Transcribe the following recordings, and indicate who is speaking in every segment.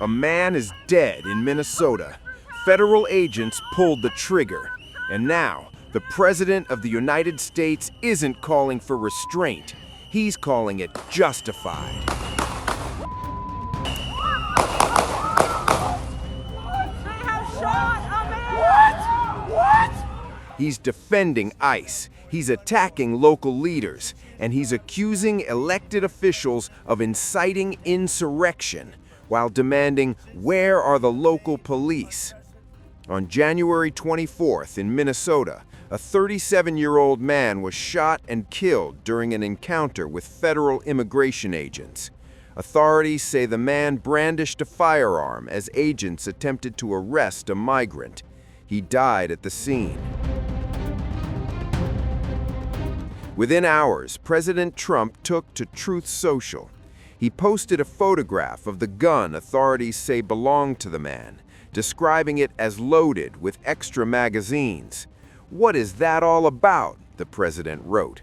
Speaker 1: A man is dead in Minnesota. Federal agents pulled the trigger. And now, the President of the United States isn't calling for restraint. He's calling it justified.
Speaker 2: They have shot a man! What?
Speaker 1: He's defending ICE. He's attacking local leaders. And he's accusing elected officials of inciting insurrection while demanding, where are the local police? On January 24th in Minnesota, a 37-year-old man was shot and killed during an encounter with federal immigration agents. Authorities say the man brandished a firearm as agents attempted to arrest a migrant. He died at the scene. Within hours, President Trump took to Truth Social. He posted a photograph of the gun authorities say belonged to the man, describing it as loaded with extra magazines. "What is that all about?" the president wrote.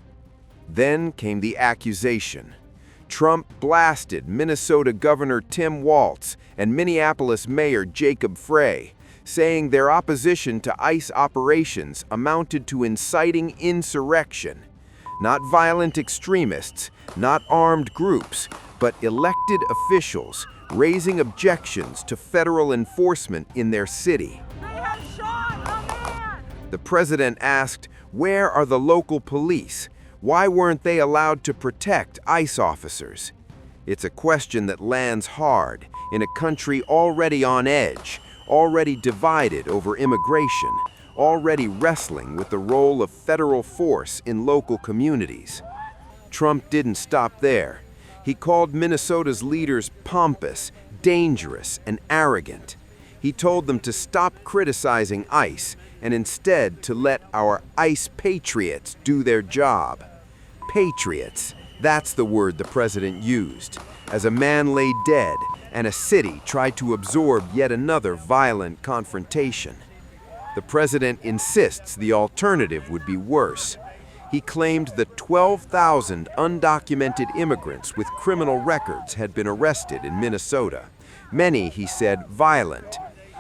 Speaker 1: Then came the accusation. Trump blasted Minnesota Governor Tim Walz and Minneapolis Mayor Jacob Frey, saying their opposition to ICE operations amounted to inciting insurrection. Not violent extremists, not armed groups, but elected officials raising objections to federal enforcement in their city.
Speaker 2: They have shot a man!
Speaker 1: The president asked, where are the local police? Why weren't they allowed to protect ICE officers? It's a question that lands hard in a country already on edge, already divided over immigration, already wrestling with the role of federal force in local communities. Trump didn't stop there. He called Minnesota's leaders pompous, dangerous, and arrogant. He told them to stop criticizing ICE and instead to let our ICE patriots do their job. Patriots, that's the word the president used, as a man lay dead and a city tried to absorb yet another violent confrontation. The president insists the alternative would be worse. He claimed that 12,000 undocumented immigrants with criminal records had been arrested in Minnesota. Many, he said, violent.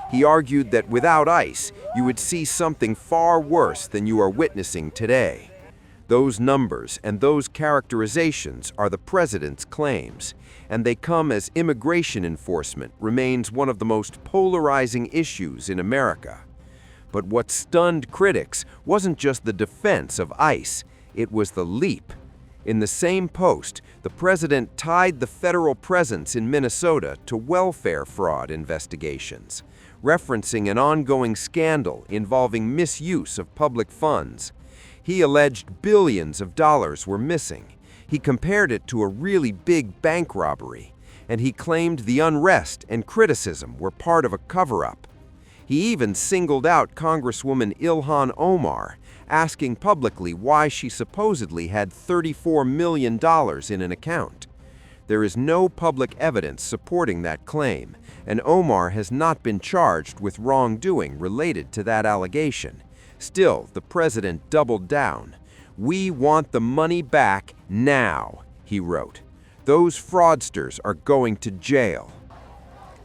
Speaker 1: He argued that without ICE, you would see something far worse than you are witnessing today. Those numbers and those characterizations are the president's claims, and they come as immigration enforcement remains one of the most polarizing issues in America. But what stunned critics wasn't just the defense of ICE, it was the leap. In the same post, the president tied the federal presence in Minnesota to welfare fraud investigations, referencing an ongoing scandal involving misuse of public funds. He alleged billions of dollars were missing. He compared it to a really big bank robbery, and he claimed the unrest and criticism were part of a cover-up. He even singled out Congresswoman Ilhan Omar, asking publicly why she supposedly had $34 million in an account. There is no public evidence supporting that claim, and Omar has not been charged with wrongdoing related to that allegation. Still, the president doubled down. "We want the money back now," he wrote. "Those fraudsters are going to jail."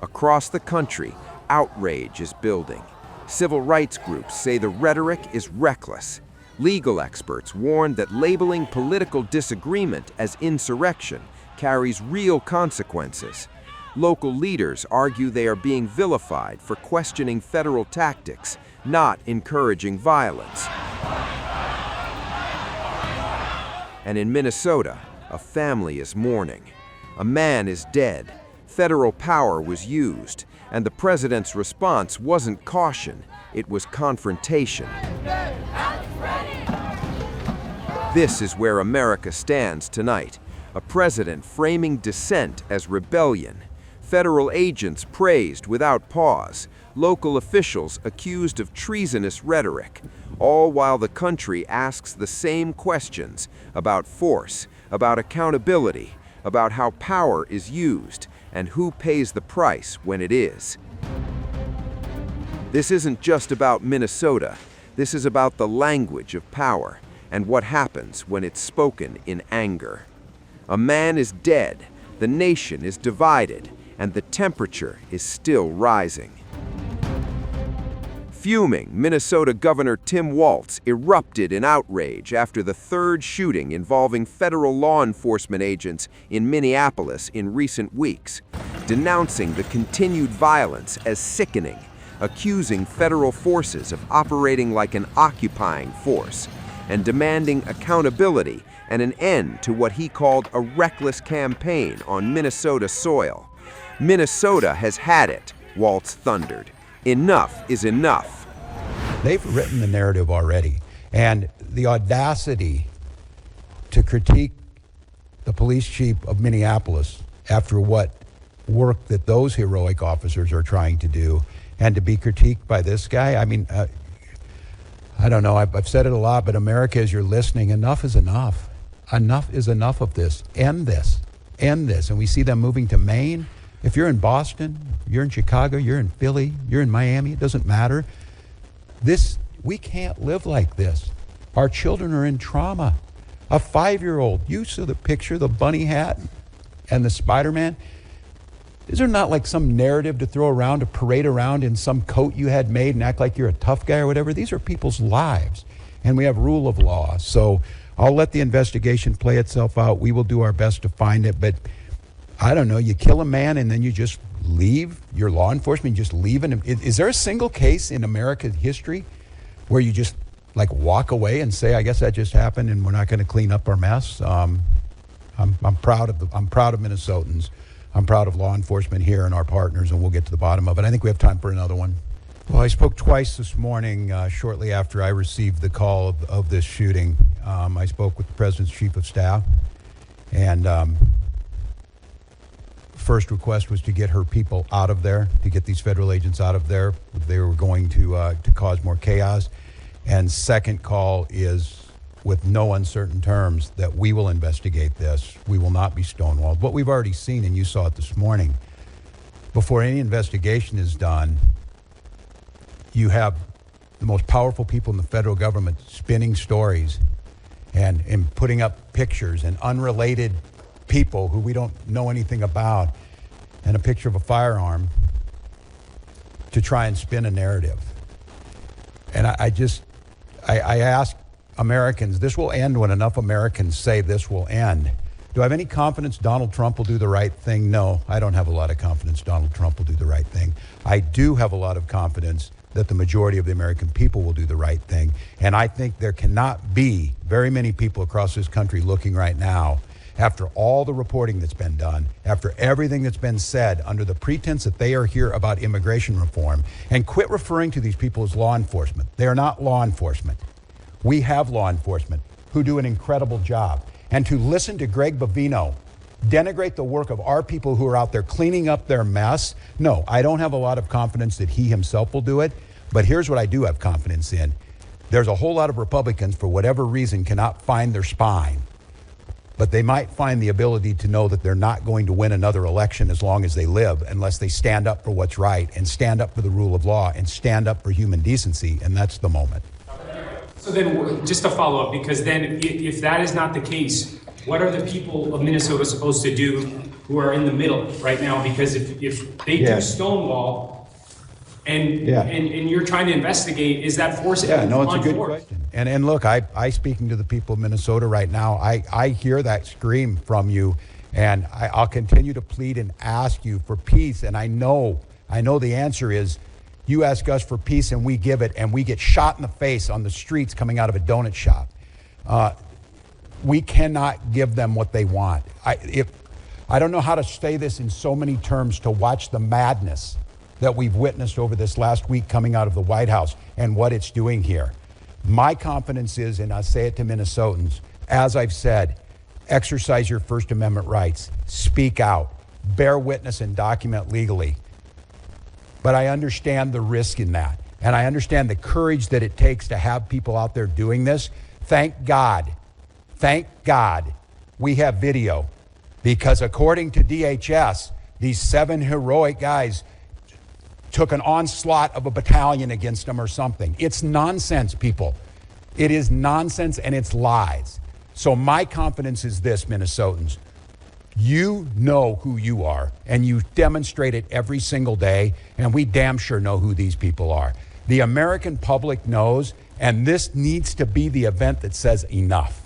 Speaker 1: Across the country, outrage is building. Civil rights groups say the rhetoric is reckless. Legal experts warn that labeling political disagreement as insurrection carries real consequences. Local leaders argue they are being vilified for questioning federal tactics, not encouraging violence. And in Minnesota, a family is mourning. A man is dead. Federal power was used, and the president's response wasn't caution, it was confrontation. This is where America stands tonight. A president framing dissent as rebellion. Federal agents praised without pause. Local officials accused of treasonous rhetoric. All while the country asks the same questions about force, about accountability, about how power is used, and who pays the price when it is. This isn't just about Minnesota. This is about the language of power and what happens when it's spoken in anger. A man is dead, the nation is divided, and the temperature is still rising. Fuming, Minnesota Governor Tim Walz erupted in outrage after the third shooting involving federal law enforcement agents in Minneapolis in recent weeks, denouncing the continued violence as sickening, accusing federal forces of operating like an occupying force, and demanding accountability and an end to what he called a reckless campaign on Minnesota soil. Minnesota has had it, Walz thundered. Enough is enough.
Speaker 3: They've written the narrative already, and the audacity to critique the police chief of Minneapolis after what work that those heroic officers are trying to do, and to be critiqued by this guy. I mean, I don't know, I've said it a lot, but America, as you're listening, enough is enough. Enough is enough of this. End this. End this. And we see them moving to Maine. If you're in Boston, you're in Chicago, you're in Philly, you're in Miami, it doesn't matter. We can't live like this. Our children are in trauma. A 5-year-old, you saw the picture, the bunny hat and the Spider-Man. These are not like some narrative to throw around, to parade around in some coat you had made and act like you're a tough guy or whatever. These are people's lives, and we have rule of law. So I'll let the investigation play itself out. We will do our best to find it, but I don't know, you kill a man and then you just leave your law enforcement, you just leave him. Is there a single case in America's history where you just like walk away and say, I guess that just happened and we're not going to clean up our mess? I'm proud of Minnesotans. I'm proud of law enforcement here and our partners, and we'll get to the bottom of it. I think we have time for another one. Well, I spoke twice this morning, shortly after I received the call of this shooting. I spoke with the President's Chief of Staff, and first request was to get her people out of there, to get these federal agents out of there. They were going to cause more chaos. And second call is, with no uncertain terms, that we will investigate this. We will not be stonewalled. What we've already seen, and you saw it this morning, before any investigation is done, you have the most powerful people in the federal government spinning stories and putting up pictures, and unrelated people who we don't know anything about, and a picture of a firearm to try and spin a narrative. And I ask Americans, this will end when enough Americans say this will end. Do I have any confidence Donald Trump will do the right thing? No, I don't have a lot of confidence Donald Trump will do the right thing. I do have a lot of confidence that the majority of the American people will do the right thing. And I think there cannot be very many people across this country looking right now, after all the reporting that's been done, after everything that's been said, under the pretense that they are here about immigration reform, and quit referring to these people as law enforcement. They are not law enforcement. We have law enforcement who do an incredible job. And to listen to Greg Bovino denigrate the work of our people who are out there cleaning up their mess, no, I don't have a lot of confidence that he himself will do it. But here's what I do have confidence in. There's a whole lot of Republicans, for whatever reason, cannot find their spine. But they might find the ability to know that they're not going to win another election as long as they live, unless they stand up for what's right and stand up for the rule of law and stand up for human decency. And that's the moment.
Speaker 4: So then, just to follow up, because then if that is not the case, what are the people of Minnesota supposed to do who are in the middle right now? Because if they do Stonewall and you're trying to investigate, is that forcing
Speaker 3: on force?
Speaker 4: Yeah, no, it's a good
Speaker 3: question. And look, I speaking to the people of Minnesota right now, I hear that scream from you, and I'll continue to plead and ask you for peace. And I know the answer is, you ask us for peace and we give it, and we get shot in the face on the streets coming out of a donut shop. We cannot give them what they want. I don't know how to say this in so many terms, to watch the madness that we've witnessed over this last week coming out of the White House and what it's doing here. My confidence is, and I say it to Minnesotans, as I've said, exercise your First Amendment rights, speak out, bear witness and document legally. But I understand the risk in that. And I understand the courage that it takes to have people out there doing this. Thank God we have video, because according to DHS, these 7 heroic guys took an onslaught of a battalion against them or something. It's nonsense, people. It is nonsense, and it's lies. So my confidence is this, Minnesotans. You know who you are, and you demonstrate it every single day, and we damn sure know who these people are. The American public knows, and this needs to be the event that says enough.